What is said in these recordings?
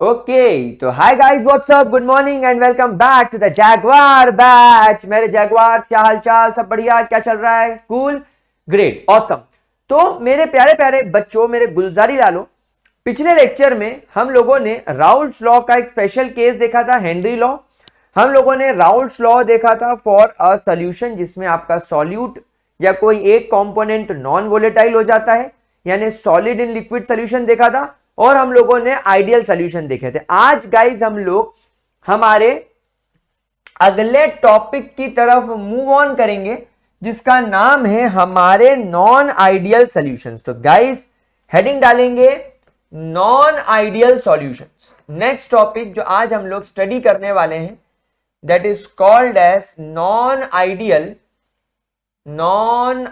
Okay तो hi guys what's up good morning and welcome back to the jaguar batch. मेरे jaguar क्या हालचाल, सब बढ़िया, क्या चल रहा है? Cool, great, awesome. तो मेरे प्यारे प्यारे बच्चों, मेरे गुलजारी लालो, पिछले लेक्चर में हम लोगों ने राउल्ट्स लॉ का एक स्पेशल केस देखा था, हेनरी लॉ। हम लोगों ने राउल्ट्स लॉ देखा था फॉर अ सॉल्यूशन जिसमें आपका सॉल्यूट या कोई एक कंपोनेंट नॉन वोलेटाइल हो जाता है, यानी सॉलिड इन लिक्विड सॉल्यूशन देखा था। और हम लोगों ने आइडियल सॉल्यूशन देखे थे। आज गाइज हम लोग हमारे अगले टॉपिक की तरफ मूव ऑन करेंगे जिसका नाम है हमारे नॉन आइडियल सॉल्यूशंस। तो गाइज हेडिंग डालेंगे non ideal solutions. Next topic जो आज हम लोग स्टडी करने वाले हैं that is called as non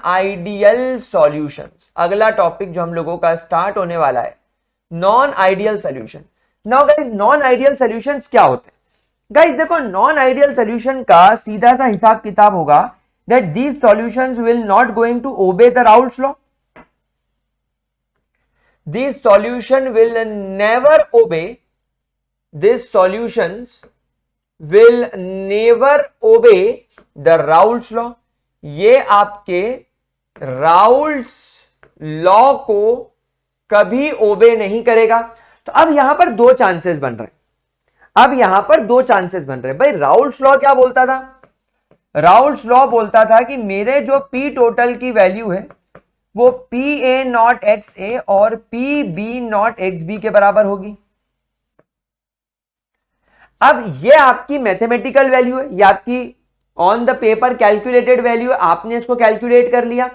ideal solutions. अगला टॉपिक जो हम लोगों का स्टार्ट होने वाला है non ideal solution. Now guys non ideal solutions क्या होते हैं? गाइस देखो, नॉन आइडियल सॉल्यूशन का सीधा सा हिसाब किताब होगा that these solutions will not going to obey the Raoult's law. This solution will never obey, this solutions will never obey the Raoult's law. ये आपके राउल्ट्स लॉ को कभी ओबे नहीं करेगा। तो अब यहां पर दो चांसेस बन रहे हैं। भाई राउल्ट्स लॉ क्या बोलता था? राउल्ट्स लॉ बोलता था कि मेरे जो पी टोटल की वैल्यू है वो P A not X A और P B not X B के बराबर होगी। अब ये आपकी मैथमेटिकल वैल्यू है, ये आपकी on the paper calculated value है, आपने इसको कैलकुलेट कर लिया।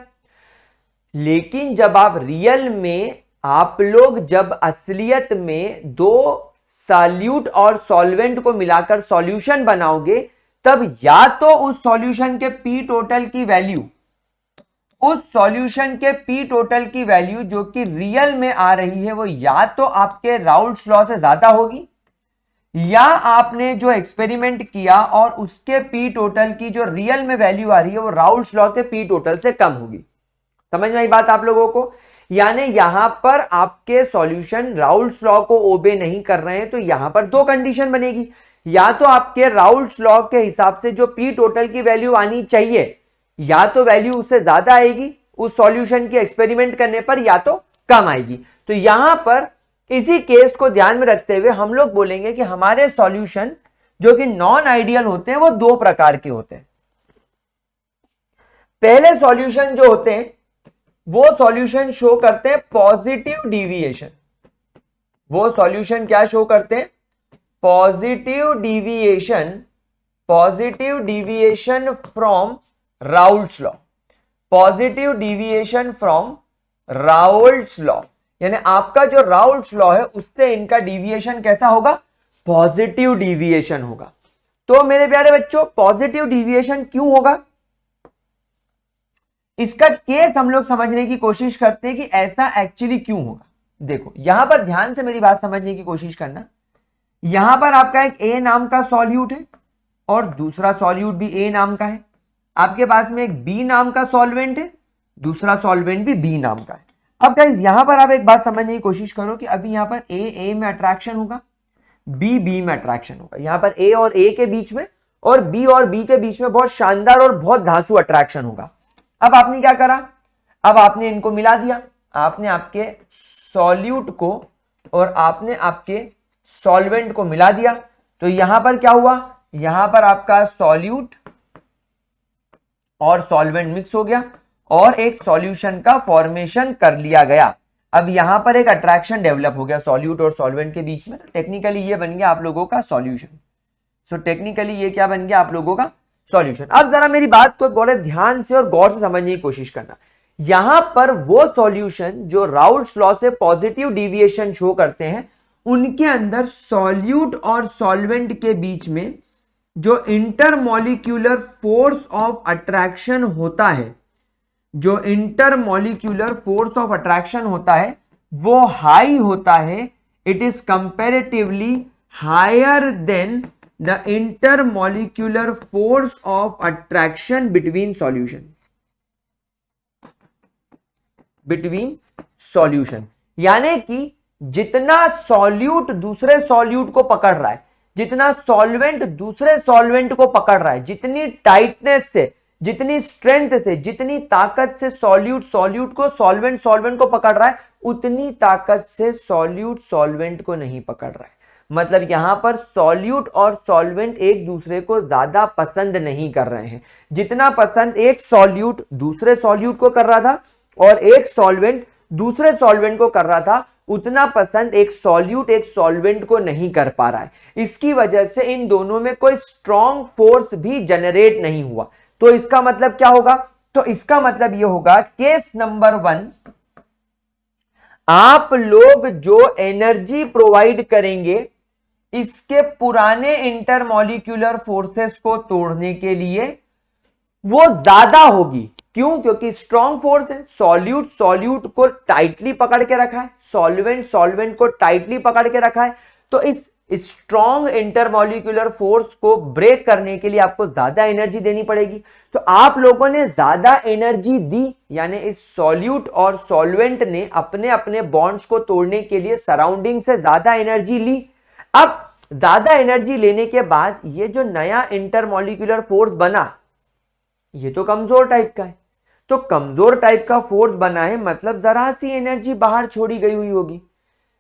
लेकिन जब आप रियल में, आप लोग जब असलियत में दो सॉल्यूट और सॉल्वेंट को मिलाकर सॉल्यूशन बनाओगे, तब या तो उस सॉल्यूशन के पी टोटल की वैल्यू जो कि रियल में आ रही है वो या तो आपके राउल्ट्स लॉ से ज्यादा होगी, या आपने जो एक्सपेरिमेंट किया और उसके पी टोटल की जो रियल में वैल्यू आ रही है वो राउल्ट्स लॉ के पी टोटल से कम होगी। समझ में आई बात आप लोगों को? यानी यहां पर आपके सॉल्यूशन राउल्ट्स लॉ को ओबे नहीं कर रहे हैं, तो यहां पर दो कंडीशन बनेगी। या तो आपके राउल्ट्स लॉ के हिसाब से जो पी टोटल की वैल्यू आनी चाहिए, या तो वैल्यू उससे ज्यादा आएगी उस सॉल्यूशन की एक्सपेरिमेंट करने पर, या तो कम आएगी। तो यहां पर इसी केस को ध्यान में रखते हुए हम लोग बोलेंगे कि हमारे सॉल्यूशन जो कि नॉन आइडियल होते हैं वो दो प्रकार के होते हैं। पहले सॉल्यूशन जो होते हैं वो सॉल्यूशन शो करते हैं पॉजिटिव डिविएशन। वो सॉल्यूशन क्या शो करते हैं? Positive deviation from Raoult's law. Positive deviation from Raoult's law, यानी आपका जो राउल्ट्स लॉ है उससे इनका डिविएशन कैसा होगा? पॉजिटिव डिविएशन होगा। तो मेरे प्यारे बच्चों, पॉजिटिव डिविएशन क्यों होगा इसका केस हम लोग समझने की कोशिश करते हैं कि ऐसा एक्चुअली क्यों होगा। देखो यहां पर ध्यान से मेरी बात समझने की कोशिश करना। यहां पर आपका एक ए नाम का सॉल्यूट है और दूसरा सॉल्यूट भी ए नाम का है। आपके पास में एक बी नाम का सॉल्वेंट है, दूसरा सॉल्वेंट भी बी नाम का है। अब गाइस यहां पर आप एक बात समझने की कोशिश करो कि अभी यहां पर ए में अट्रैक्शन होगा, बी बी में अट्रैक्शन होगा। यहां पर ए और ए के बीच में और बी के बीच में बहुत शानदार और बहुत धांसू अट्रैक्शन होगा। अब आपने क्या करा? अब आपने इनको मिला दिया, आपने आपके सॉल्यूट को और आपने आपके सॉल्वेंट को मिला दिया। तो यहां पर क्या हुआ? यहां पर आपका सॉल्यूट और सॉल्वेंट मिक्स हो गया और एक सॉल्यूशन का फॉर्मेशन कर लिया गया। अब यहां पर एक अट्रैक्शन डेवलप हो गया सॉल्यूट और सॉल्वेंट के बीच में। टेक्निकली ये बन गया आप लोगों का सॉल्यूशन। सो टेक्निकली ये क्या बन गया आप लोगों का? सॉल्यूशन। अब जरा मेरी बात को बड़े ध्यान से और गौर से समझने की कोशिश करना। यहां पर वो सॉल्यूशन जो राउल्ट्स लॉ से पॉजिटिव डिविएशन शो करते हैं, उनके अंदर सॉल्यूट और सॉल्वेंट के बीच में जो इंटरमॉलिक्यूलर फोर्स ऑफ अट्रैक्शन होता है, वो हाई होता है। It is comparatively higher than the intermolecular force of attraction between solution। यानी कि जितना सॉल्यूट दूसरे सॉल्यूट को पकड़ रहा है, जितना सॉल्वेंट दूसरे सॉल्वेंट को पकड़ रहा है, जितनी टाइटनेस से, जितनी स्ट्रेंथ से, जितनी ताकत से सॉल्यूट सॉल्यूट को, सॉल्वेंट सॉल्वेंट को पकड़ रहा है, उतनी ताकत से सॉल्यूट सॉल्वेंट को नहीं पकड़ रहा है। मतलब यहां पर सॉल्यूट और सॉल्वेंट एक दूसरे को ज्यादा पसंद नहीं कर रहे हैं। जितना पसंद एक सॉल्यूट दूसरे सॉल्यूट को कर रहा था और एक सॉल्वेंट दूसरे सॉल्वेंट को कर रहा था, उतना पसंद एक सॉल्यूट एक सॉल्वेंट को नहीं कर पा रहा है। इसकी वजह से इन दोनों में कोई स्ट्रॉन्ग फोर्स भी जनरेट नहीं हुआ। तो इसका मतलब क्या होगा? तो इसका मतलब यह होगा, केस नंबर 1, आप लोग जो एनर्जी प्रोवाइड करेंगे इसके पुराने इंटरमॉलिक्यूलर फोर्सेस को तोड़ने के लिए वो ज्यादा होगी। क्यों? क्योंकि स्ट्रॉन्ग फोर्स है, सॉल्यूट सॉल्यूट को टाइटली पकड़ के रखा है, सॉल्वेंट सॉल्वेंट को टाइटली पकड़ के रखा है। तो इस स्ट्रॉन्ग इंटरमॉलिक्यूलर फोर्स को ब्रेक करने के लिए आपको ज्यादा एनर्जी देनी पड़ेगी। तो आप लोगों ने ज्यादा एनर्जी दी, यानी इस सॉल्यूट और सॉल्वेंट ने अपने अपने बॉन्ड्स को तोड़ने के लिए सराउंडिंग से ज्यादा एनर्जी ली। अब ज्यादा एनर्जी लेने के बाद ये जो नया इंटरमॉलिक्यूलर फोर्स बना, ये तो कमजोर टाइप का है। तो कमजोर टाइप का फोर्स बना है, मतलब जरा सी एनर्जी बाहर छोड़ी गई हुई होगी।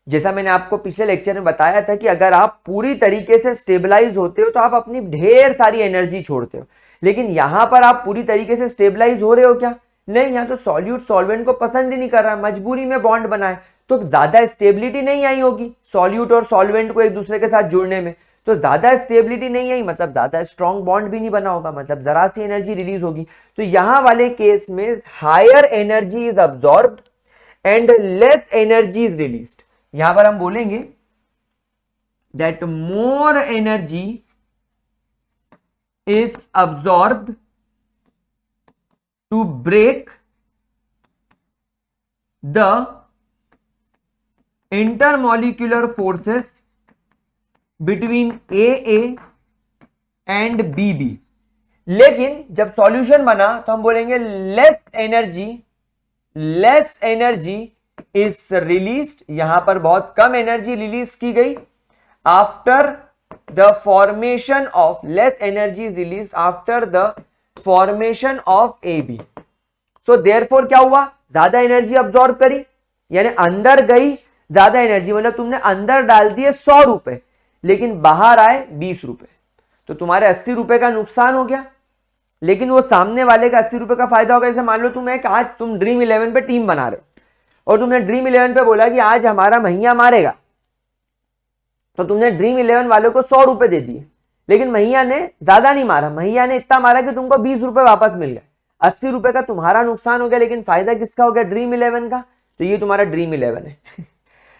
जैसा मैंने आपको पिछले लेक्चर में बताया था कि अगर आप पूरी तरीके से स्टेबलाइज होते हो तो आप अपनी ढेर सारी एनर्जी छोड़ते हो, लेकिन यहां पर आप पूरी तरीके से स्टेबलाइज हो रहे हो क्या? नहीं, यहां तो सॉल्यूट सॉल्वेंट को पसंद ही नहीं कर रहा, मजबूरी में बॉन्ड बना है, तो ज्यादा स्टेबिलिटी नहीं आई होगी सॉल्यूट और सॉल्वेंट को एक दूसरे के साथ जुड़ने में। तो ज्यादा स्टेबिलिटी नहीं आई, मतलब ज्यादा स्ट्रॉन्ग बॉन्ड भी नहीं बना होगा, मतलब जरा सी एनर्जी रिलीज होगी। तो यहां वाले केस में higher energy is absorbed and less energy is released. यहां पर हम बोलेंगे that more energy is absorbed to break the intermolecular forces between A and B. लेकिन जब सॉल्यूशन बना तो हम बोलेंगे लेस एनर्जी इज रिलीज्ड। यहां पर बहुत कम एनर्जी रिलीज की गई after the formation of, less energy release after the formation of A B. So therefore क्या हुआ? ज्यादा एनर्जी अब्सॉर्ब करी, यानी अंदर गई ज्यादा एनर्जी, मतलब तुमने अंदर डाल दिए 100 रुपए लेकिन बाहर आए 20 रुपए, तो तुम्हारे 80 रुपए का नुकसान हो गया, लेकिन वो सामने वाले का 80 रुपए का फायदा होगा। जैसे मान लो आज तुम ड्रीम 11 पे टीम बना रहे हो और तुमने ड्रीम 11 पे बोला कि आज हमारा मैया मारेगा, तो तुमने ड्रीम 11 वालों को 100 रुपए दे दिए, लेकिन मैया ने ज्यादा नहीं मारा, मैया ने इतना मारा कि तुमको 20 रुपए वापस मिल गए। 80 रुपए का तुम्हारा नुकसान हो गया, लेकिन फायदा किसका हो गया? ड्रीम 11 का। तो ये तुम्हारा ड्रीम 11 है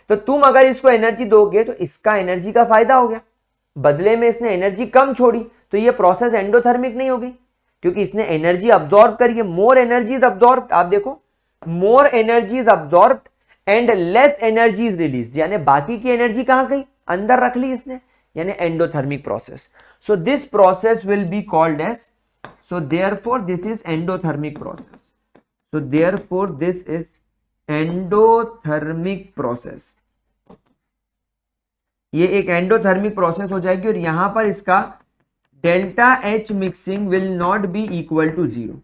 तो तुम अगर इसको एनर्जी दोगे तो इसका एनर्जी का फायदा हो गया, बदले में इसने एनर्जी कम छोड़ी, तो ये प्रोसेस एंडोथर्मिक नहीं होगी क्योंकि इसने एनर्जी अब्सॉर्ब करी है। मोर एनर्जी इज अब्सॉर्ब्ड, आप देखो मोर energy is absorbed and less energy is released, यानी बाकी की एनर्जी कहां गई? अंदर रख ली इसने, यानी endothermic process. So this process will be called as, so therefore this is endothermic process. So therefore this is endothermic process. ये एक एंडोथर्मिक प्रोसेस हो जाएगी और यहां पर इसका delta H mixing will not be equal to zero,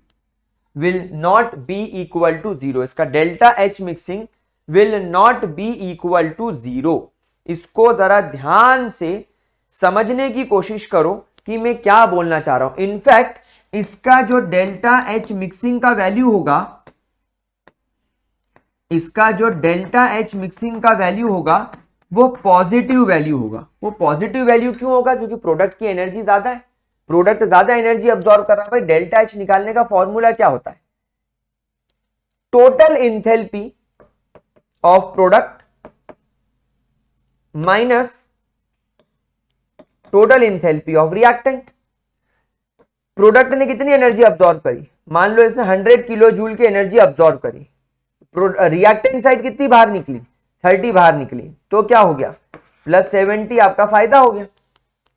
will not be equal to zero. इसका delta H mixing will not be equal to zero. इसको जरा ध्यान से समझने की कोशिश करो कि मैं क्या बोलना चाह रहा हूं। इनफैक्ट इसका जो डेल्टा एच मिक्सिंग का वैल्यू होगा, इसका जो डेल्टा एच मिक्सिंग का वैल्यू होगा वो पॉजिटिव वैल्यू होगा। वो पॉजिटिव वैल्यू क्यों होगा? क्योंकि प्रोडक्ट की एनर्जी ज्यादा है, प्रोडक्ट ज्यादा एनर्जी अब्सॉर्ब कर रहा है। भाई डेल्टा एच निकालने का फॉर्मूला क्या होता है? Total enthalpy of product minus total enthalpy of reactant. Product ने कितनी एनर्जी अब्सॉर्ब करी? मान लो इसने 100 किलो जूल की एनर्जी अब्सॉर्ब करी, रिएक्टेंट साइड कितनी बाहर निकली? 30 बाहर निकली, तो क्या हो गया? प्लस 70 आपका फायदा हो गया,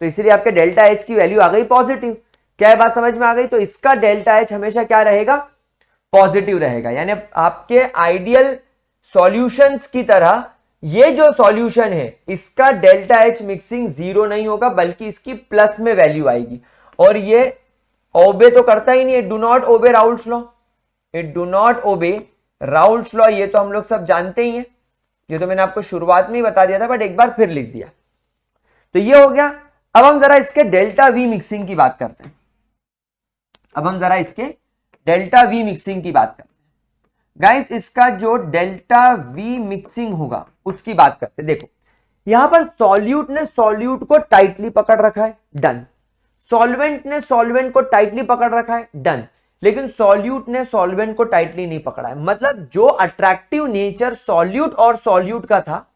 तो इसलिए आपके डेल्टा एच की वैल्यू आ गई पॉजिटिव। क्या बात समझ में आ गई? तो इसका डेल्टा एच हमेशा क्या रहेगा? पॉजिटिव रहेगा। यानी आपके आइडियल सॉल्यूशंस की तरह ये जो सॉल्यूशन है इसका डेल्टा एच मिक्सिंग 0 नहीं होगा बल्कि इसकी प्लस में वैल्यू आएगी। और ये ओबे तो करता ही नहीं है, do not obey Raoult's law, it do not obey Raoult's law, ये तो हम लोग सब जानते ही हैं, ये तो मैंने आपको शुरुआत में ही बता दिया था बट एक बार फिर लिख दिया। तो ये हो गया। अब हम जरा इसके डेल्टा वी मिक्सिंग की बात करते हैं। अब हम जरा इसके डेल्टा वी मिक्सिंग की बात करते हैं गाइस। इसका जो डेल्टा वी मिक्सिंग होगा उसकी बात करते हैं। देखो यहां पर सॉल्यूट ने सॉल्यूट को टाइटली पकड़ रखा है, डन। सॉल्वेंट ने सॉल्वेंट को टाइटली पकड़ रखा है, डन। लेकिन सॉल्यूट ने सॉल्वेंट को टाइटली नहीं पकड़ा है। मतलब जो अट्रैक्टिव नेचर सॉल्यूट और सॉल्यूट का था,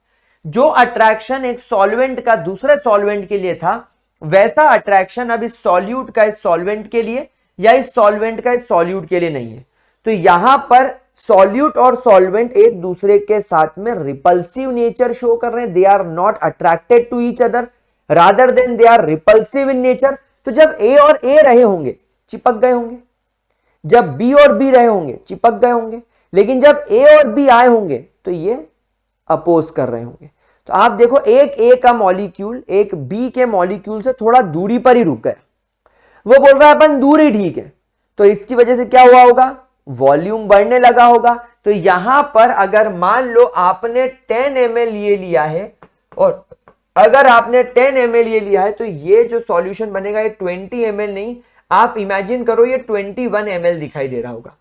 जो अट्रैक्शन एक सॉल्वेंट का दूसरे सॉल्वेंट के लिए था, वैसा अट्रैक्शन अब इस सॉल्यूट का इस सॉल्वेंट के लिए या इस सॉल्वेंट का इस सॉल्यूट के लिए नहीं है। तो यहां पर सॉल्यूट और सॉल्वेंट एक दूसरे के साथ में रिपल्सिव नेचर शो कर रहे हैं। They are not attracted to each other rather than they are repulsive in nature. तो जब ए और ए रहे होंगे चिपक गए होंगे, जब बी और बी रहे होंगे चिपक गए होंगे, लेकिन जब ए और बी आए होंगे तो ये अपोज कर रहे होंगे। तो आप देखो एक ए का मॉलिक्यूल एक बी के मॉलिक्यूल से थोड़ा दूरी पर ही रुक गया, वो बोल रहा है अपन दूर ही ठीक है। तो इसकी वजह से क्या हुआ होगा, वॉल्यूम बढ़ने लगा होगा। तो यहां पर अगर मान लो आपने 10 ml ये लिया है और अगर आपने 10 ml ये लिया है तो ये जो सॉल्यूशन बनेगा ये 20 ml नहीं, आप इमेजिन करो ये 21 ml दिखाई दे रहा होगा।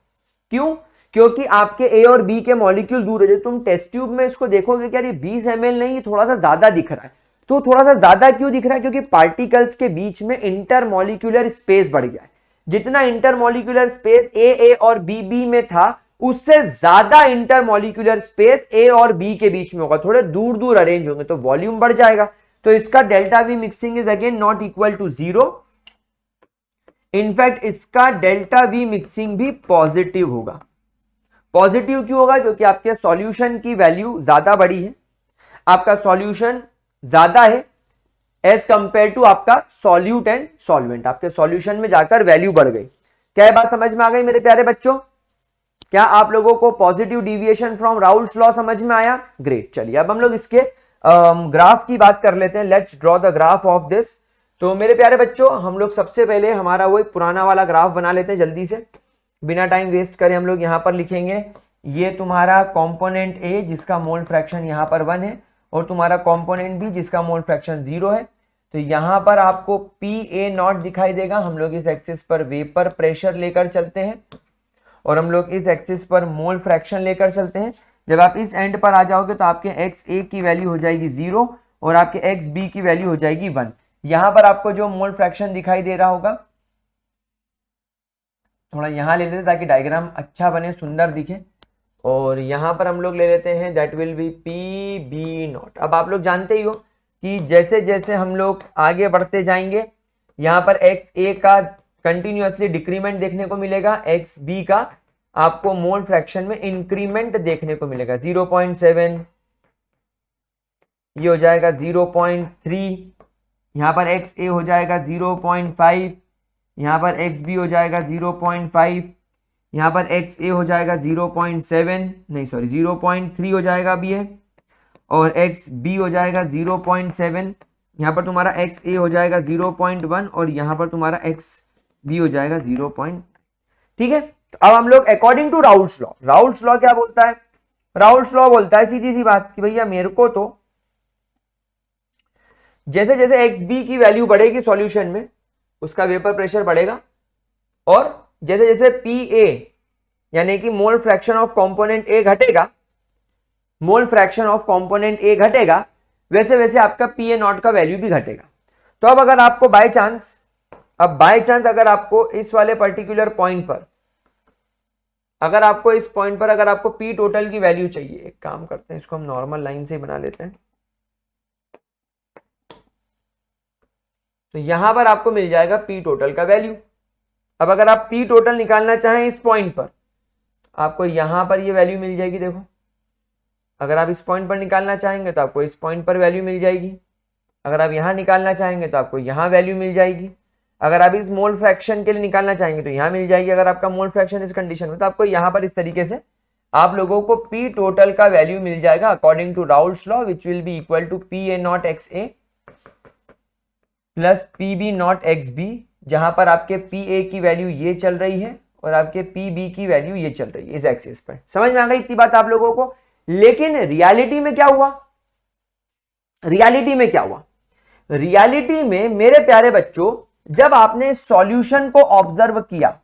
क्यों? क्योंकि आपके ए और बी के मॉलिक्यूल दूर है। जो तुम टेस्ट ट्यूब में इसको देखोगे कि यार ये 20 ml नहीं, ये थोड़ा सा ज्यादा दिख रहा है। तो थोड़ा सा ज्यादा क्यों दिख रहा है? क्योंकि पार्टिकल्स के बीच में इंटरमॉलिक्यूलर स्पेस बढ़ गया है। जितना इंटरमॉलिक्यूलर स्पेस ए और बी में था उससे ज्यादा इंटरमॉलिक्यूलर स्पेस ए और बी के बीच में होगा, थोड़े दूर दूर अरेंज होंगे, तो वॉल्यूम बढ़ जाएगा। तो इसका delta V mixing is again not equal to 0। In fact इसका डेल्टा वी मिक्सिंग भी पॉजिटिव होगा। पॉजिटिव क्यों होगा? क्योंकि आपके सॉल्यूशन की वैल्यू ज्यादा बड़ी है, आपका सॉल्यूशन ज्यादा है एज कंपेयर टू आपका सॉल्यूट एंड सॉल्वेंट। आपके सॉल्यूशन में जाकर वैल्यू बढ़ गई। क्या ये बात समझ में आ गई मेरे प्यारे बच्चों? क्या आप लोगों को positive deviation from Raoult's law समझ में आया? ग्रेट। चलिए अब हम लोग इसके ग्राफ की बात कर लेते हैं। Let's draw the graph of this. तो मेरे प्यारे बच्चों हम लोग सबसे पहले हमारा वो पुराना वाला ग्राफ बना लेते हैं जल्दी से, बिना टाइम वेस्ट करे। हम लोग यहां पर लिखेंगे ये तुम्हारा कॉम्पोनेंट ए जिसका मोल फ्रैक्शन यहां पर 1 है और तुम्हारा कॉम्पोनेंट बी जिसका मोल फ्रैक्शन 0 है। तो यहां पर आपको पी ए नॉट दिखाई देगा। हम लोग इस एक्सिस पर वेपर प्रेशर लेकर चलते हैं और हम लोग इस एक्सिस पर मोल फ्रैक्शन लेकर चलते हैं। जब आप इस एंड पर आ जाओगे तो आपके एक्स ए की वैल्यू हो जाएगी 0 और आपके एक्स बी की वैल्यू हो जाएगी 1। यहां पर आपको जो मोल फ्रैक्शन दिखाई दे रहा होगा, थोड़ा यहां ले लेते ताकि डायग्राम अच्छा बने, सुंदर दिखे। और यहां पर हम लोग ले लेते हैं that will be P B not. अब आप लोग जानते ही हो कि जैसे जैसे हम लोग आगे बढ़ते जाएंगे यहां पर एक्स ए का कंटिन्यूअसली डिक्रीमेंट देखने को मिलेगा, एक्स बी का आपको मोल फ्रैक्शन में इंक्रीमेंट देखने को मिलेगा। 0.7 ये हो जाएगा 0.3, यहां पर एक्स ए हो जाएगा 0.5, यहां पर एक्स बी हो जाएगा 0.5, यहां पर एक्स ए हो जाएगा 0.7 नहीं सॉरी 0.3 हो जाएगा अभी है, और एक्स बी हो जाएगा 0.7, यहां पर तुम्हारा एक्स ए हो जाएगा 0.1 और यहां पर तुम्हारा एक्स बी हो जाएगा 0. ठीक है। तो अब हम लोग according to Raoult's law, Raoult's law क्या बोलता है? राउल्स लॉ बोलता है सीधी सी बात कि भैया मेरे को तो जैसे जैसे एक्स बी की वैल्यू बढ़ेगी सॉल्यूशन में उसका वेपर प्रेशर बढ़ेगा, और जैसे जैसे पी ए यानी कि mole fraction of component A घटेगा, mole fraction of component A घटेगा, वैसे वैसे आपका पी ए नॉट का वैल्यू भी घटेगा। तो अब अगर आपको बाय चांस अगर आपको इस वाले पर्टिकुलर पॉइंट पर अगर आपको इस पॉइंट पर अगर आपको पी टोटल की वैल्यू चाहिए, एक काम करते हैं इसको हम नॉर्मल लाइन से ही बना लेते हैं। तो यहां पर आपको मिल जाएगा पी टोटल का वैल्यू। अब अगर आप पी टोटल निकालना चाहें इस पॉइंट पर, आपको यहां पर ये वैल्यू मिल जाएगी। देखो अगर आप इस पॉइंट पर निकालना चाहेंगे तो आपको इस पॉइंट पर वैल्यू मिल जाएगी, अगर आप यहां निकालना चाहेंगे तो आपको यहां वैल्यू मिल जाएगी, अगर आप इस मोल फ्रैक्शन के लिए निकालना चाहेंगे तो यहां मिल जाएगी, अगर आपका मोल फ्रैक्शन इस कंडीशन में तो आपको यहां पर इस तरीके से आप लोगों को पी टोटल का वैल्यू मिल जाएगा according to Raoult's law, which will be equal to P A not X A plus P B not X B, जहां पर आपके पी ए की वैल्यू ये चल रही है और आपके पी बी की वैल्यू ये चल रही है इस एक्सिस पर। समझ में आ गई इतनी बात आप लोगों को? लेकिन रियलिटी में क्या हुआ? रियलिटी में क्या हुआ? रियलिटी में मेरे प्यारे बच्चों, जब आपने सॉल्यूशन को ऑब्जर्व किया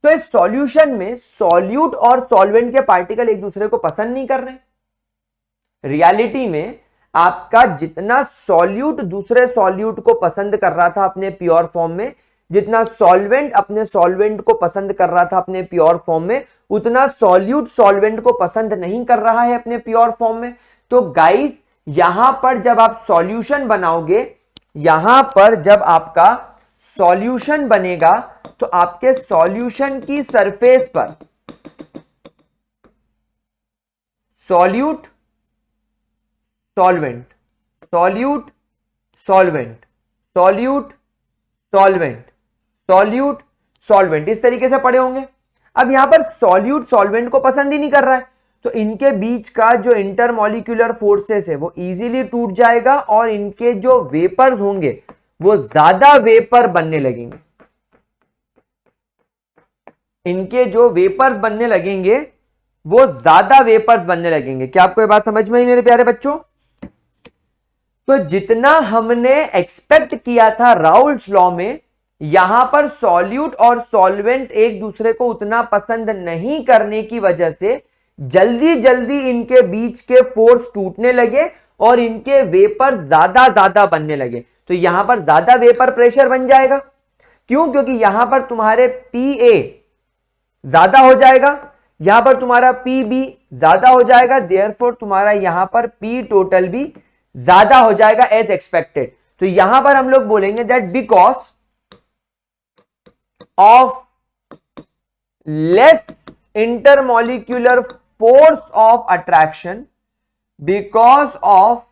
तो इस सॉल्यूशन में सॉल्यूट और सॉल्वेंट के पार्टिकल एक दूसरे को पसंद नहीं कर रहे। रियलिटी में आपका जितना सॉल्यूट दूसरे सॉल्यूट को पसंद कर रहा था अपने प्योर फॉर्म में, जितना सॉल्वेंट अपने सॉल्वेंट को पसंद कर रहा था अपने प्योर फॉर्म में, उतना सॉल्यूट सॉल्वेंट को पसंद नहीं कर रहा है अपने प्योर फॉर्म में। तो गाइस यहां पर जब आप सॉल्यूशन बनाओगे, यहां पर जब आपका सॉल्यूशन बनेगा तो आपके सॉल्यूशन की सरफेस पर solute solvent solute solvent solute solvent solute solvent इस तरीके से पड़े होंगे। अब यहां पर सॉल्यूट सॉल्वेंट को पसंद ही नहीं कर रहा है, तो इनके बीच का जो इंटरमॉलिक्यूलर फोर्सेस है वो इजीली टूट जाएगा और इनके जो वेपर्स होंगे वो ज्यादा वेपर बनने लगेंगे। इनके जो वेपर्स बनने लगेंगे वो ज्यादा वेपर्स बनने लगेंगे। क्या आपको ये बात समझ में आई मेरे प्यारे बच्चों? तो जितना हमने एक्सपेक्ट किया था राउल्स लॉ में, यहां पर सॉल्यूट और सॉल्वेंट एक दूसरे को उतना पसंद नहीं करने की वजह से जल्दी जल्दी इनके बीच के फोर्स टूटने लगे और इनके वेपर ज्यादा ज्यादा बनने लगे। तो यहां पर ज्यादा वेपर प्रेशर बन जाएगा। क्यों? क्योंकि यहां पर तुम्हारे पी ए ज्यादा हो जाएगा, यहां पर तुम्हारा पी बी ज्यादा हो जाएगा, देयरफॉर तुम्हारा यहां पर पी टोटल भी ज्यादा हो जाएगा एज एक्सपेक्टेड। तो यहां पर हम लोग बोलेंगे that because of less intermolecular force of attraction, because of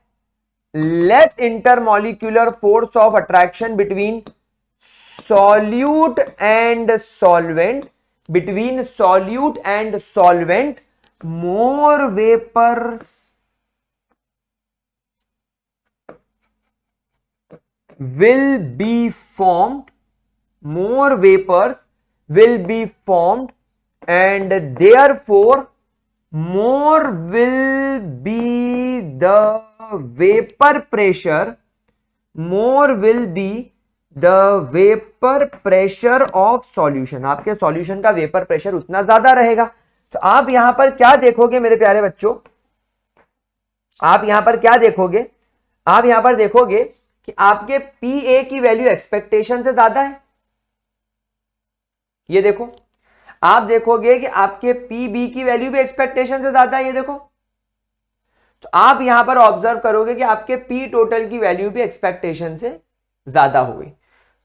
less intermolecular force of attraction between solute and solvent, between solute and solvent, more vapors will be formed, more vapors will be formed, and therefore more will be the vapor pressure, more will be the vapour pressure of solution. आपके solution का vapour pressure उतना ज्यादा रहेगा। तो आप यहां पर क्या देखोगे मेरे प्यारे बच्चों? आप यहां पर क्या देखोगे? आप यहां पर देखोगे कि आपके पी ए की वैल्यू एक्सपेक्टेशन से ज्यादा है। ये देखो, आप देखोगे कि आपके पी बी की वैल्यू भी एक्सपेक्टेशन से ज्यादा है। ये देखो, तो आप यहां पर ऑब्जर्व करोगे कि आपके पी टोटल की वैल्यू भी एक्सपेक्टेशन से ज्यादा हो गई।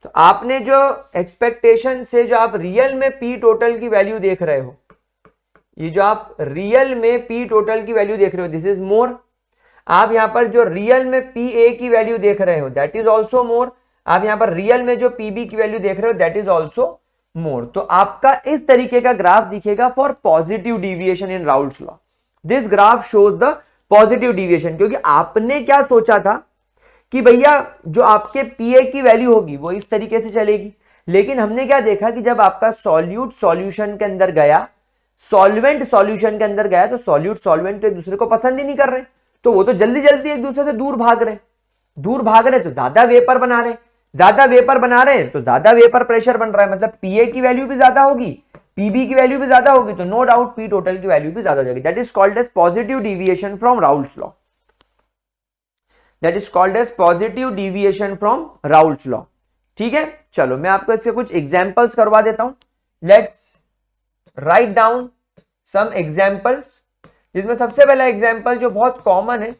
तो आपने जो एक्सपेक्टेशन से जो आप रियल में पी टोटल की वैल्यू देख रहे हो, ये जो आप रियल में पी टोटल की वैल्यू देख रहे हो, दिस इज मोर। आप यहां पर जो रियल में पी ए की वैल्यू देख रहे हो, दैट इज ऑल्सो मोर। आप यहां पर रियल में जो पी बी की वैल्यू देख रहे हो, दैट इज ऑल्सो मोर। तो आपका इस तरीके का ग्राफ दिखेगा for positive deviation in Raoult's law. This graph shows the positive deviation, क्योंकि आपने क्या सोचा था कि भैया जो आपके पीए की वैल्यू होगी वो इस तरीके से चलेगी, लेकिन हमने क्या देखा कि जब आपका सॉल्यूट सॉल्यूशन के अंदर गया, सॉल्वेंट सॉल्यूशन के अंदर गया, तो सॉल्यूट सॉल्वेंट तो एक दूसरे को पसंद ही नहीं कर रहे, तो वो तो जल्दी जल्दी एक दूसरे से दूर भाग रहे तो ज्यादा वेपर बना रहे, ज्यादा वेपर बना रहे तो ज्यादा वेपर प्रेशर बन रहा है। मतलब पीए की वैल्यू भी ज्यादा होगी, पीबी की वैल्यू भी ज्यादा होगी, तो नो डाउट पी टोटल की वैल्यू भी ज्यादा हो जाएगी। That is called as positive deviation from Raoult's law. That is called as positive deviation from Raoult's law। ठीक है, चलो मैं आपको इससे कुछ एग्जांपल्स करवा देता हूं। Let's write down some examples, जिसमें सबसे पहला एग्जांपल जो बहुत कॉमन है,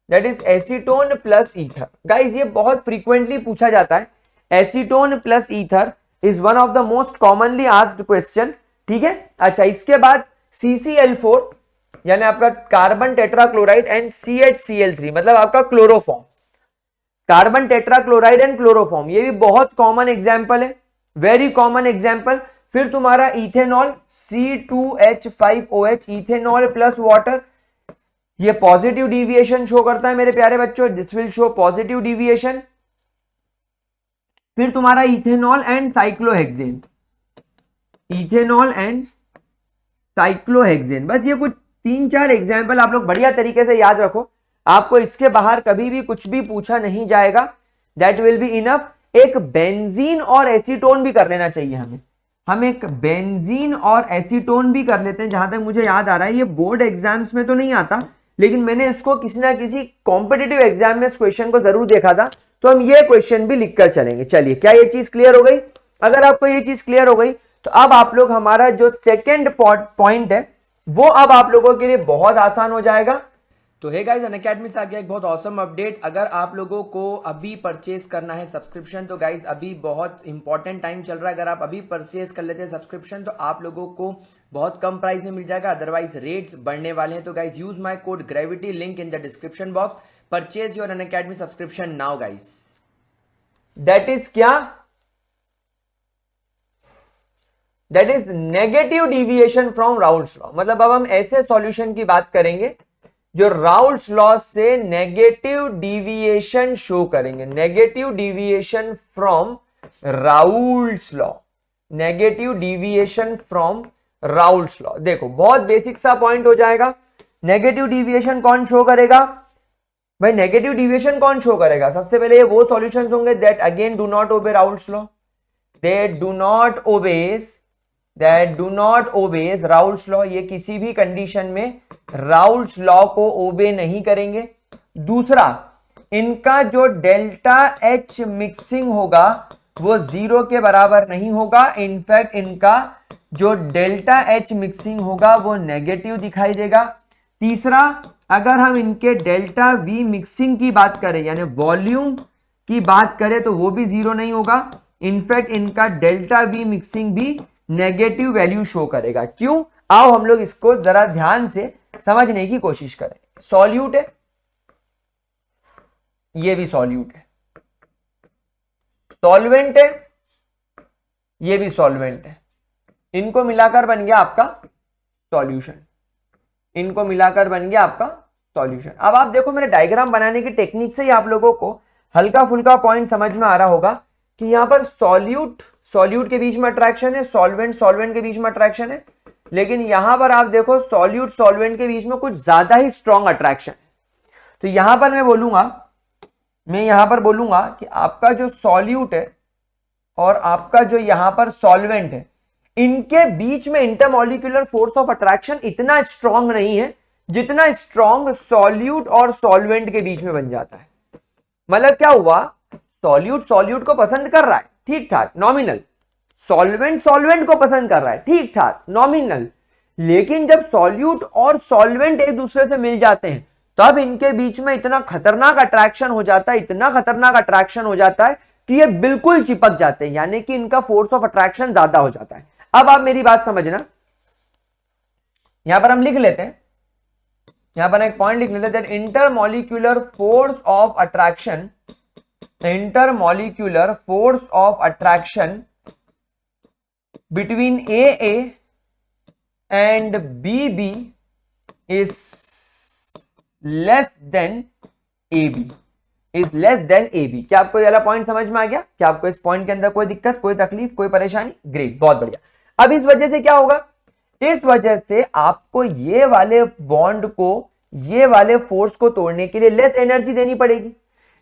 that is acetone plus ether. Guys ये बहुत फ्रीक्वेंटली पूछा जाता है। Acetone plus ether is one of the most commonly asked question. ठीक है, अच्छा इसके बाद CCl4 यानी आपका कार्बन टेट्राक्लोराइड एंड CHCl3, मतलब आपका chloroform, carbon tetrachloride and chloroform, ये भी बहुत कॉमन एग्जांपल है, वेरी कॉमन एग्जांपल। फिर तुम्हारा ethanol C2H5OH, ethanol plus water, ये पॉजिटिव डिविएशन शो करता है मेरे प्यारे बच्चों, this will show positive deviation. फिर तुम्हारा ethanol and cyclohexane, ethanol and cyclohexane. बस ये कुछ 3-4 एग्जाम्पल आप लोग बढ़िया तरीके से याद रखो, आपको इसके बाहर कभी भी कुछ भी पूछा नहीं जाएगा, दैट विल बी इनफ। एक बेंजीन और एसीटोन भी कर लेना चाहिए हमें, हम एक बेंजीन और एसीटोन भी कर लेते हैं। जहां तक मुझे याद आ रहा है ये बोर्ड एग्जाम्स में तो नहीं आता, लेकिन मैंने इसको किसी ना किसी कॉम्पिटिटिव एग्जाम में इस क्वेश्चन को जरूर देखा था, तो हम ये क्वेश्चन भी लिखकर चलेंगे। चलिए, क्या ये चीज क्लियर हो गई? अगर आपको ये चीज क्लियर हो गई तो अब आप लोग हमारा जो सेकेंड पॉइंट है वो अब आप लोगों के लिए बहुत आसान हो जाएगा। तो हे गाइस, अनअकैडमी से आ गया एक बहुत ऑसम अपडेट। अगर आप लोगों को अभी परचेज करना है सब्सक्रिप्शन, तो गाइस अभी बहुत इंपॉर्टेंट टाइम चल रहा है। अगर आप अभी परचेज कर लेते हैं सब्सक्रिप्शन तो आप लोगों को बहुत कम प्राइस में मिल जाएगा, अदरवाइज रेट्स बढ़ने वाले हैं। तो guys use my code gravity, link in the description box. Purchase your Unacademy subscription now guys. That is क्या? That is negative deviation from Raoult's law. मतलब अब हम ऐसे सॉल्यूशन की बात करेंगे जो राउल्स लॉ से नेगेटिव डिविएशन शो करेंगे, negative deviation from Raoult's law, negative deviation from Raoult's law. देखो बहुत बेसिक सा पॉइंट हो जाएगा। नेगेटिव डिविएशन कौन शो करेगा भाई? नेगेटिव डिविएशन कौन शो करेगा? सबसे पहले ये वो सॉल्यूशंस होंगे that again do not obey Raoult's law, that do not obeys Raoult's law. ये किसी भी कंडीशन में राउल्स लॉ को ओबे नहीं करेंगे। दूसरा, इनका जो डेल्टा एच मिक्सिंग होगा वो 0 के बराबर नहीं होगा। इनफैक्ट इनका जो डेल्टा एच मिक्सिंग होगा वो नेगेटिव दिखाई देगा। तीसरा, अगर हम इनके डेल्टा वी मिक्सिंग की बात करें यानी वॉल्यूम की बात करें तो वो भी 0 नहीं होगा। इनफैक्ट इनका डेल्टा वी मिक्सिंग भी नेगेटिव वैल्यू शो करेगा। क्यों? आओ हम लोग इसको जरा ध्यान से समझने की कोशिश करें। सॉल्यूट है, ये भी सॉल्यूट है, सॉल्वेंट है, ये भी सॉल्वेंट है। इनको मिलाकर बन गया आपका सॉल्यूशन, इनको मिलाकर बन गया आपका सॉल्यूशन। अब आप देखो मेरे डायग्राम बनाने की टेक्निक से ही आप लोगों को हल्का फुल्का पॉइंट समझ में आ रहा होगा कि यहां पर सॉल्यूट के बीच में अट्रैक्शन है, सॉल्वेंट के बीच में अट्रैक्शन है। लेकिन यहां पर आप देखो सॉल्वेंट के बीच में कुछ ज्यादा ही स्ट्रॉन्ग अट्रैक्शन है। तो यहां पर मैं यहां पर बोलूंगा कि आपका जो सॉल्यूट है और आपका जो यहां पर सॉल्वेंट है, इनके बीच में इंटरमॉलिक्यूलर फोर्स ऑफ अट्रैक्शन इतना स्ट्रॉन्ग नहीं है जितना स्ट्रॉन्ग सॉल्यूट और सॉल्वेंट के बीच में बन जाता है। मतलब क्या हुआ? सॉल्यूट को पसंद कर रहा है ठीक ठाक नॉमिनल, सॉल्वेंट को पसंद कर रहा है ठीक ठाक नॉमिनल। लेकिन जब सॉल्यूट और सॉल्वेंट एक दूसरे से मिल जाते हैं तब इनके बीच में इतना खतरनाक अट्रैक्शन हो जाता है, इतना खतरनाक अट्रैक्शन हो जाता है कि ये बिल्कुल चिपक जाते हैं, यानी कि इनका फोर्स ऑफ अट्रैक्शन ज्यादा हो जाता है। अब आप मेरी बात समझना, यहां पर हम लिख लेते हैं, यहां पर एक पॉइंट लिख लेते हैं that intermolecular force of attraction, intermolecular force of attraction between AA and BB is less than AB, is less than AB। क्या आपको ये वाला पॉइंट समझ में आ गया? क्या आपको इस पॉइंट के अंदर कोई दिक्कत, कोई तकलीफ, कोई परेशानी? ग्रेट, बहुत बढ़िया। अब इस वजह से क्या होगा? इस वजह से आपको ये वाले बॉन्ड को, ये वाले फोर्स को तोड़ने के लिए लेस एनर्जी देनी पड़ेगी।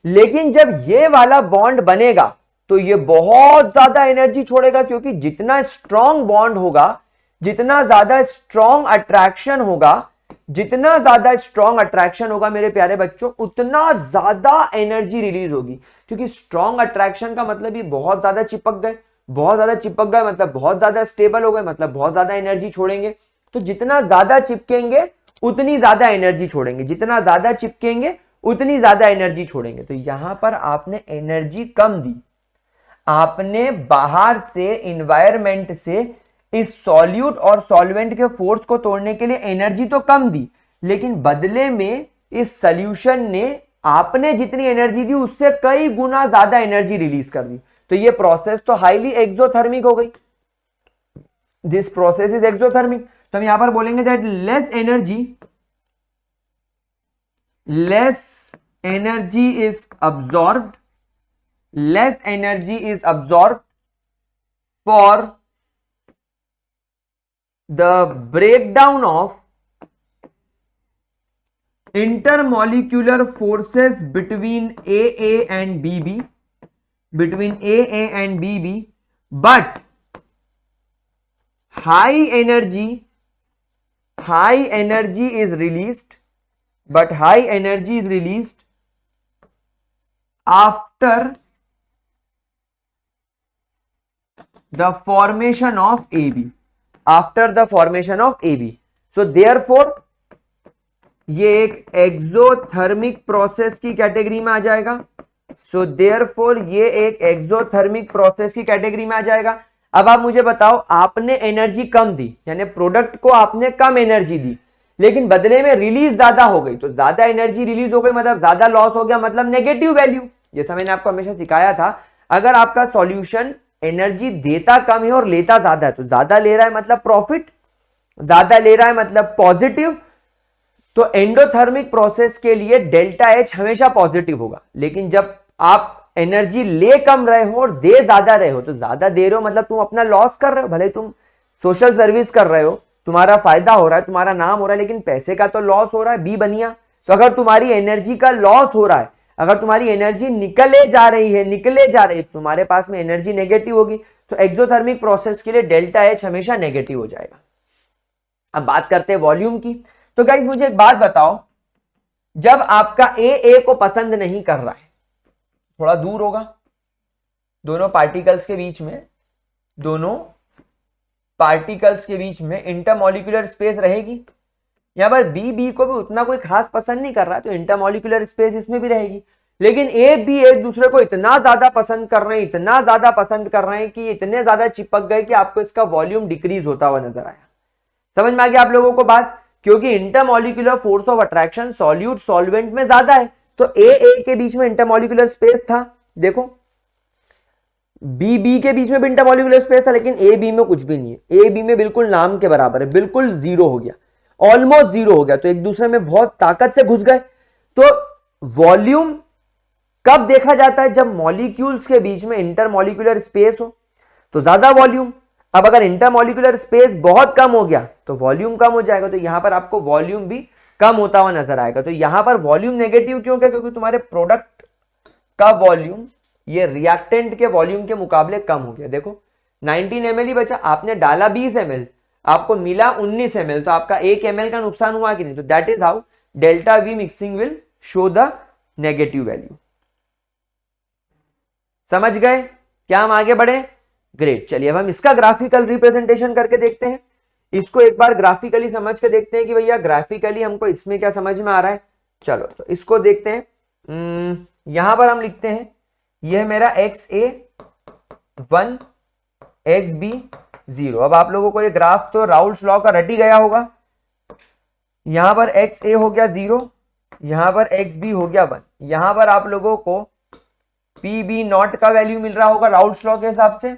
लेकिन जब ये वाला बॉन्ड बनेगा तो ये बहुत ज्यादा एनर्जी छोड़ेगा, क्योंकि जितना स्ट्रॉन्ग बॉन्ड होगा, जितना ज्यादा स्ट्रॉन्ग अट्रैक्शन होगा, जितना ज्यादा स्ट्रॉन्ग अट्रैक्शन होगा मेरे प्यारे बच्चों, उतना ज्यादा एनर्जी रिलीज होगी। क्योंकि स्ट्रॉन्ग अट्रैक्शन का मतलब ये बहुत ज्यादा चिपक गए, बहुत ज्यादा चिपक गए मतलब बहुत ज्यादा स्टेबल हो गए, मतलब बहुत ज्यादा एनर्जी छोड़ेंगे। तो जितना ज्यादा चिपकेंगे उतनी ज्यादा एनर्जी छोड़ेंगे, जितना ज्यादा चिपकेंगे उतनी ज्यादा एनर्जी छोड़ेंगे। तो यहां पर आपने एनर्जी कम दी, आपने बाहर से इन्वायरमेंट से इस सॉल्यूट और सॉल्वेंट के फोर्स को तोड़ने के लिए एनर्जी तो कम दी, लेकिन बदले में इस सॉल्यूशन ने आपने जितनी एनर्जी दी उससे कई गुना ज्यादा एनर्जी रिलीज कर दी। तो ये प्रोसेस तो हाईली एक्सोथर्मिक हो गई। This process is exothermic. तो हम यहां पर बोलेंगे that less energy is absorbed, less energy is absorbed for the breakdown of intermolecular forces between AA and BB, between AA and BB, but high energy is released, but high energy is released after the formation of AB, after the formation of AB. So therefore ये एक exothermic process की category में आ जाएगा। So therefore ये एक exothermic process की category में आ जाएगा। अब आप मुझे बताओ, आपने एनर्जी कम दी, यानी प्रोडक्ट को आपने कम एनर्जी दी, लेकिन बदले में रिलीज ज्यादा हो गई, तो ज्यादा एनर्जी रिलीज हो गई मतलब ज्यादा लॉस हो गया, मतलब नेगेटिव वैल्यू। जैसा मैंने आपको हमेशा सिखाया था, अगर आपका सॉल्यूशन एनर्जी देता कम है और लेता ज्यादा है, तो ज्यादा ले रहा है मतलब प्रॉफिट, ज्यादा ले रहा है मतलब पॉजिटिव। तो एंडोथर्मिक प्रोसेस के लिए डेल्टा एच हमेशा पॉजिटिव होगा। लेकिन जब आप एनर्जी ले कम रहे हो और दे ज्यादा रहे हो, तो ज्यादा दे रहे हो मतलब तुम अपना लॉस कर रहे हो। भले तुम सोशल सर्विस कर रहे हो, तुम्हारा फायदा हो रहा है, तुम्हारा नाम हो रहा है, लेकिन पैसे का तो लॉस हो रहा है, बी बनिया। तो अगर तुम्हारी एनर्जी का लॉस हो रहा है, अगर तुम्हारी एनर्जी निकले जा रही है, तुम्हारे पास में एनर्जी नेगेटिव होगी। तो एक्सोथर्मिक प्रोसेस के लिए डेल्टा एच हमेशा नेगेटिव हो जाएगा। अब बात करते हैं वॉल्यूम की। तो गाइस मुझे एक बात बताओ, जब आपका ए को पसंद नहीं कर रहा है, थोड़ा दूर होगा दोनों पार्टिकल्स के बीच में, इंटरमॉलिक्यूलर स्पेस रहेगी। यहां पर बी को भी उतना कोई खास पसंद नहीं कर रहा है, तो इंटरमॉलिक्यूलर स्पेस इसमें भी रहेगी। लेकिन ए बी एक दूसरे को इतना ज्यादा पसंद कर रहे हैं कि इतने ज्यादा चिपक गए कि आपको इसका वॉल्यूम डिक्रीज होता हुआ नजर आया। समझ में आ गया आप लोगों को बात? क्योंकि intermolecular force of attraction solute solvent में ज्यादा है, तो ए के बीच में इंटरमॉलिक्यूलर स्पेस था, देखो बी के बीच में भी इंटरमॉलिक्यूलर स्पेस था, लेकिन ए बी में कुछ भी नहीं है। ए बी में बिल्कुल नाम के बराबर है, बिल्कुल जीरो हो गया, ऑलमोस्ट जीरो हो गया। तो एक दूसरे में बहुत ताकत से घुस गए। तो वॉल्यूम कब देखा जाता है? जब मॉलिक्यूल्स के बीच में इंटरमॉलिक्यूलर स्पेस हो तो ज्यादा वॉल्यूम। अब अगर इंटरमॉलिक्यूलर स्पेस बहुत कम हो गया तो वॉल्यूम कम हो जाएगा। तो यहां पर आपको वॉल्यूम भी कम होता हुआ नजर आएगा। तो यहां पर वॉल्यूम नेगेटिव क्यों? क्योंकि तुम्हारे प्रोडक्ट का वॉल्यूम ये रिएक्टेंट के वॉल्यूम के मुकाबले कम हो गया। देखो 19 ml ही बचा, आपने डाला 20 ml, आपको मिला 19 ml, तो आपका 1 ml का नुकसान हुआ कि नहीं? तो that is how delta V mixing will show the negative value. समझ गए? क्या हम आगे बढ़े? ग्रेट। चलिए अब हम इसका ग्राफिकल रिप्रेजेंटेशन करके देखते हैं। इसको एक बार ग्राफिकली समझ के देखते हैं कि भैया ग्राफिकली हमको इसमें क्या समझ में आ रहा है। चलो तो इसको देखते हैं। यहां पर हम लिखते हैं यह मेरा XA1 XB0। अब आप लोगों को ये ग्राफ तो राउल्स लॉ का रट ही गया होगा। यहां पर XA हो गया 0, यहां पर XB हो गया 1। यहां पर आप लोगों को PB0 का वैल्यू मिल रहा होगा राउल्स लॉ के हिसाब से,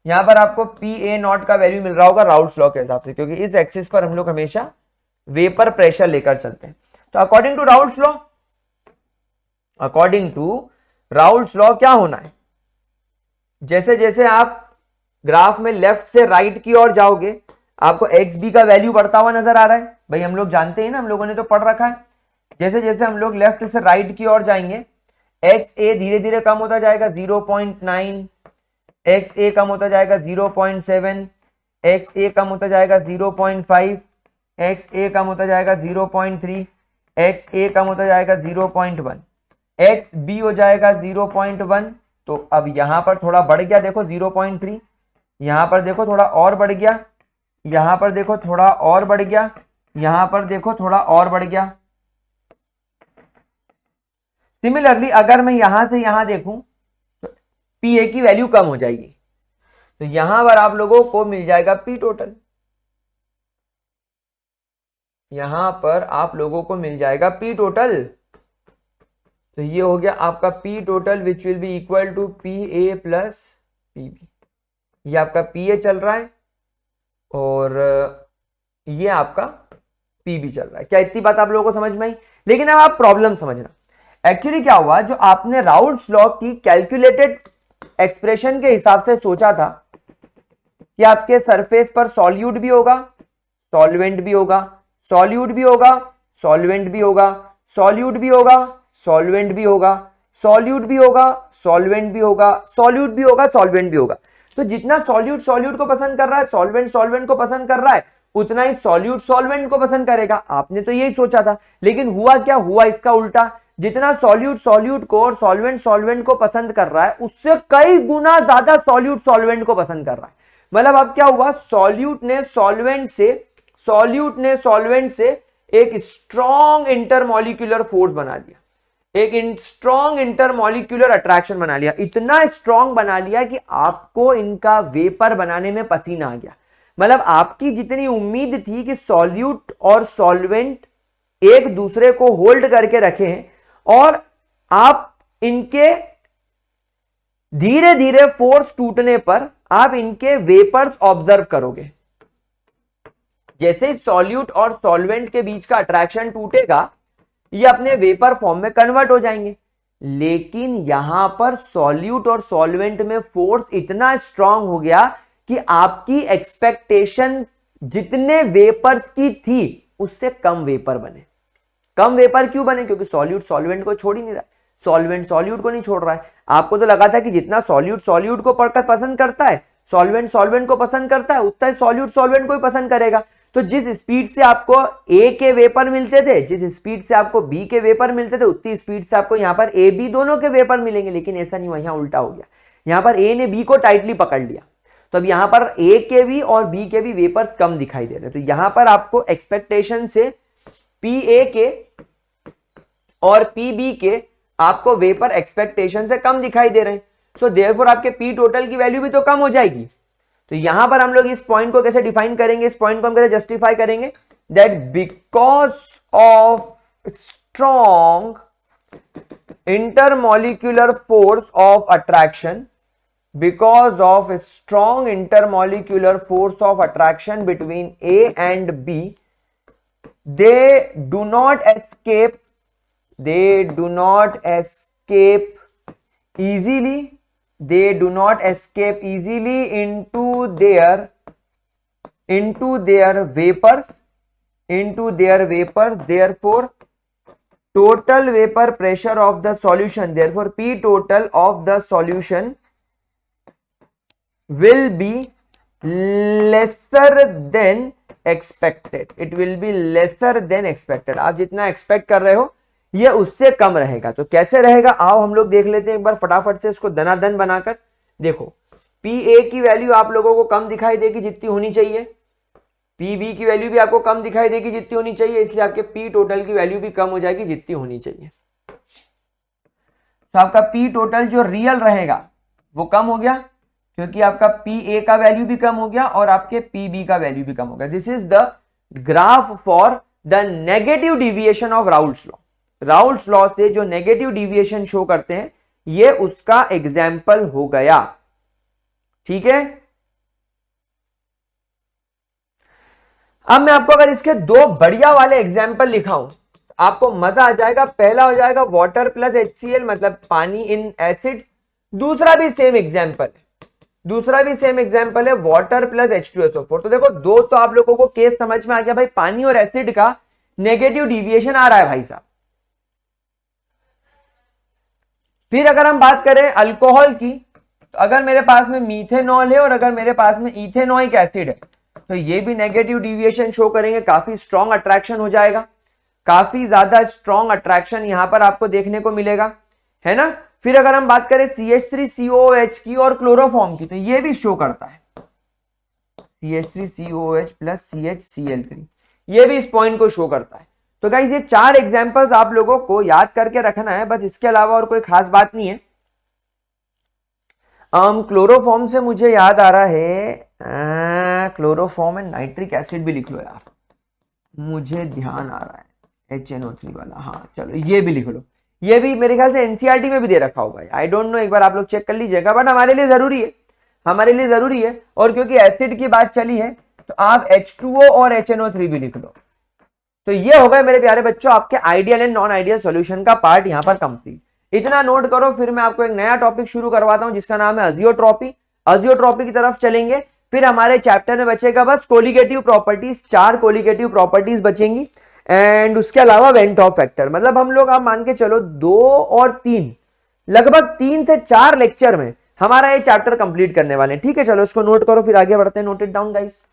यहां पर आपको PA0 का वैल्यू मिल रहा होगा राउल्स लॉ के हिसाब से, क्योंकि इस एक्सिस पर हम लोग हमेशा वेपर प्रेशर लेकर चलते हैं। तो अकॉर्डिंग टू राउल्स लॉ क्या होना है? जैसे जैसे आप ग्राफ में लेफ्ट से राइट की ओर जाओगे, आपको XB का वैल्यू बढ़ता हुआ नजर आ रहा है। भाई हम लोग जानते हैं ना, हम लोगों ने तो पढ़ रखा है। जैसे जैसे हम लोग लेफ्ट से राइट की ओर जाएंगे, XA धीरे धीरे कम होता जाएगा 0.9, XA कम होता जाएगा 0.7, XA कम होता जाएगा 0.5, XA कम होता जाएगा 0.3, XA कम होता जाएगा 0.1, XB हो जाएगा 0.1। तो अब यहां पर थोड़ा बढ़ गया, देखो 0.3, यहां पर देखो थोड़ा और बढ़ गया, यहां पर देखो थोड़ा और बढ़ गया, यहां पर देखो थोड़ा और बढ़ गया। सिमिलरली अगर मैं यहां से यहां देखूं तो PA की वैल्यू कम हो जाएगी, तो यहां पर आप लोगों को मिल जाएगा P टोटल। यहां पर आप लोगों को मिल जाएगा P टोटल। तो ये हो गया आपका P total which will be equal to PA plus PB। ये आपका PA चल रहा है, और ये आपका पी भी चल रहा है। क्या इतनी बात आप लोगों को समझ में आई? लेकिन अब आप प्रॉब्लम समझना, एक्चुअली क्या हुआ, जो आपने राउल्ट्स लॉ की कैलकुलेटेड एक्सप्रेशन के हिसाब से सोचा था कि आपके सरफेस पर सॉल्यूट भी होगा, सॉल्वेंट भी होगा, सॉल्यूट भी होगा, सॉल्वेंट भी होगा, सॉल्यूट भी होगा, सॉल्वेंट भी होगा, सॉल्यूट भी होगा, सॉल्वेंट भी होगा, सॉल्यूट भी होगा, सॉल्वेंट भी होगा। तो जितना सॉल्यूट सॉल्यूट को पसंद कर रहा है, सॉल्वेंट सॉल्वेंट को पसंद कर रहा है, उतना ही सॉल्यूट सॉल्वेंट को पसंद करेगा। आपने तो यही सोचा था, लेकिन हुआ क्या, हुआ इसका उल्टा। जितना सॉल्यूट सॉल्यूट को और सॉल्वेंट सॉल्वेंट को पसंद कर रहा है, उससे कई गुना ज्यादा सॉल्यूट सॉल्वेंट को पसंद कर रहा है। मतलब अब क्या हुआ, सॉल्यूट ने सॉल्वेंट से एक स्ट्रॉन्ग इंटरमॉलिक्यूलर फोर्स बना लिया, एक स्ट्रॉन्ग इंटरमॉलिक्यूलर अट्रैक्शन बना लिया। इतना स्ट्रॉन्ग बना लिया कि आपको इनका वेपर बनाने में पसीना आ गया। मतलब आपकी जितनी उम्मीद थी कि सॉल्यूट और सॉल्वेंट एक दूसरे को होल्ड करके रखे हैं और आप इनके धीरे धीरे फोर्स टूटने पर आप इनके वेपर्स ऑब्जर्व करोगे। जैसे सॉल्यूट और सॉल्वेंट के बीच का अट्रैक्शन टूटेगा, ये अपने वेपर फॉर्म में कन्वर्ट हो जाएंगे। लेकिन यहां पर सॉल्यूट और सॉल्वेंट में फोर्स इतना स्ट्रांग हो गया कि आपकी एक्सपेक्टेशन जितने वेपर्स की थी उससे कम वेपर बने। कम वेपर क्यों बने? क्योंकि सॉल्यूट सॉल्वेंट को छोड़ ही नहीं रहा है, सॉल्वेंट सॉल्यूट को नहीं छोड़ रहा है। आपको तो लगा था कि जितना सॉल्यूट सॉल्यूट को पसंद करता है, सॉल्वेंट सॉल्वेंट को पसंद करता है, उतना ही सॉल्यूट सॉल्वेंट को ही पसंद करेगा। तो जिस स्पीड से आपको ए के वेपर मिलते थे, जिस स्पीड से आपको बी के वेपर मिलते थे, उतनी स्पीड से आपको यहां पर ए बी दोनों के वेपर मिलेंगे। लेकिन ऐसा नहीं हुआ, यहां उल्टा हो गया। यहां पर ए ने बी को टाइटली पकड़ लिया, तो अब यहां पर ए के भी और बी के भी वेपर्स कम दिखाई दे रहे हैं। तो यहां पर आपको एक्सपेक्टेशन से पी ए के और पी बी के आपको वेपर एक्सपेक्टेशन से कम दिखाई दे रहे हैं। सो देयरफॉर आपके पी टोटल की वैल्यू भी तो कम हो जाएगी। तो यहां पर हम लोग इस पॉइंट को कैसे डिफाइन करेंगे, इस पॉइंट को हम कैसे जस्टिफाई करेंगे, that because of strong intermolecular force of attraction, because of a strong intermolecular force of attraction between A and B, they do not escape easily into their vapors. Therefore total vapor pressure of the solution, therefore P total of the solution will be lesser than expected. It will be lesser than expected. आप जितना expect कर रहे हो ये उससे कम रहेगा। तो कैसे रहेगा, आओ हम लोग देख लेते हैं एक बार फटाफट से इसको दनादन बनाकर। देखो पी ए की वैल्यू आप लोगों को कम दिखाई देगी जितनी होनी चाहिए, पी बी की वैल्यू भी आपको कम दिखाई देगी जितनी होनी चाहिए, इसलिए आपके पी टोटल की वैल्यू भी कम हो जाएगी जितनी होनी चाहिए। तो आपका पी टोटल जो रियल रहेगा वो कम हो गया, क्योंकि आपका पी ए का वैल्यू भी कम हो गया और आपके पी बी का वैल्यू भी कम हो गया। This is the graph for the negative deviation of Raoult's law. Raoult's law से जो नेगेटिव डिविएशन शो करते हैं, ये उसका एग्जाम्पल हो गया। ठीक है, अब मैं आपको अगर इसके दो बढ़िया वाले एग्जाम्पल लिखाऊं तो आपको मजा आ जाएगा। पहला हो जाएगा वाटर प्लस HCl, मतलब पानी इन एसिड। दूसरा भी सेम एग्जाम्पल है वाटर प्लस H2SO4। तो देखो दो तो आप लोगों को केस समझ में आ गया भाई, पानी और एसिड का नेगेटिव डिविएशन आ रहा है भाई साहब। फिर अगर हम बात करें अल्कोहल की, तो अगर मेरे पास में मीथेनॉल है और अगर मेरे पास में इथेनॉइक एसिड है, तो ये भी नेगेटिव डिविएशन शो करेंगे। काफी स्ट्रॉन्ग अट्रैक्शन हो जाएगा, काफी ज्यादा स्ट्रॉन्ग अट्रैक्शन यहां पर आपको देखने को मिलेगा, है ना। फिर अगर हम बात करें CH3COOH की और क्लोरोफॉर्म की, तो ये भी शो करता है CH3COOH प्लस CHCl3, ये भी इस पॉइंट को शो करता है। तो गाइस ये चार एग्जांपल्स आप लोगों को याद करके रखना है, बस इसके अलावा और कोई खास बात नहीं है। क्लोरोफॉर्म से मुझे याद आ रहा है, क्लोरोफॉर्म एंड नाइट्रिक एसिड भी लिख लो यार, मुझे ध्यान आ रहा है HNO3 वाला। हाँ चलो ये भी लिख लो, ये भी मेरे ख्याल से एनसीईआरटी में भी दे रखा होगा, आई डोंट नो, एक बार आप लोग चेक कर लीजिएगा। बट हमारे लिए जरूरी है, और क्योंकि एसिड की बात चली है तो आप H2O और HNO3 भी लिख लो। तो ये हो गए मेरे प्यारे बच्चों आपके ideal and non ideal solution का पार्ट यहां पर कंप्लीट। इतना नोट करो, फिर मैं आपको एक नया टॉपिक शुरू करवाता हूं जिसका नाम है अजियोट्रॉपी। अजियोट्रॉपी की तरफ चलेंगे, फिर हमारे चैप्टर में बचेगा बस कोलिगेटिव प्रॉपर्टीज, 4 कोलिगेटिव प्रॉपर्टीज बचेंगी एंड उसके अलावा वेंट ऑफ फैक्टर। मतलब हम लोग आप मान के चलो 2 और 3, लगभग 3 से 4 लेक्चर में हमारा ये चैप्टर कंप्लीट करने वाले हैं। ठीक है, चलो इसको नोट करो फिर आगे बढ़ते हैं। Note it down guys.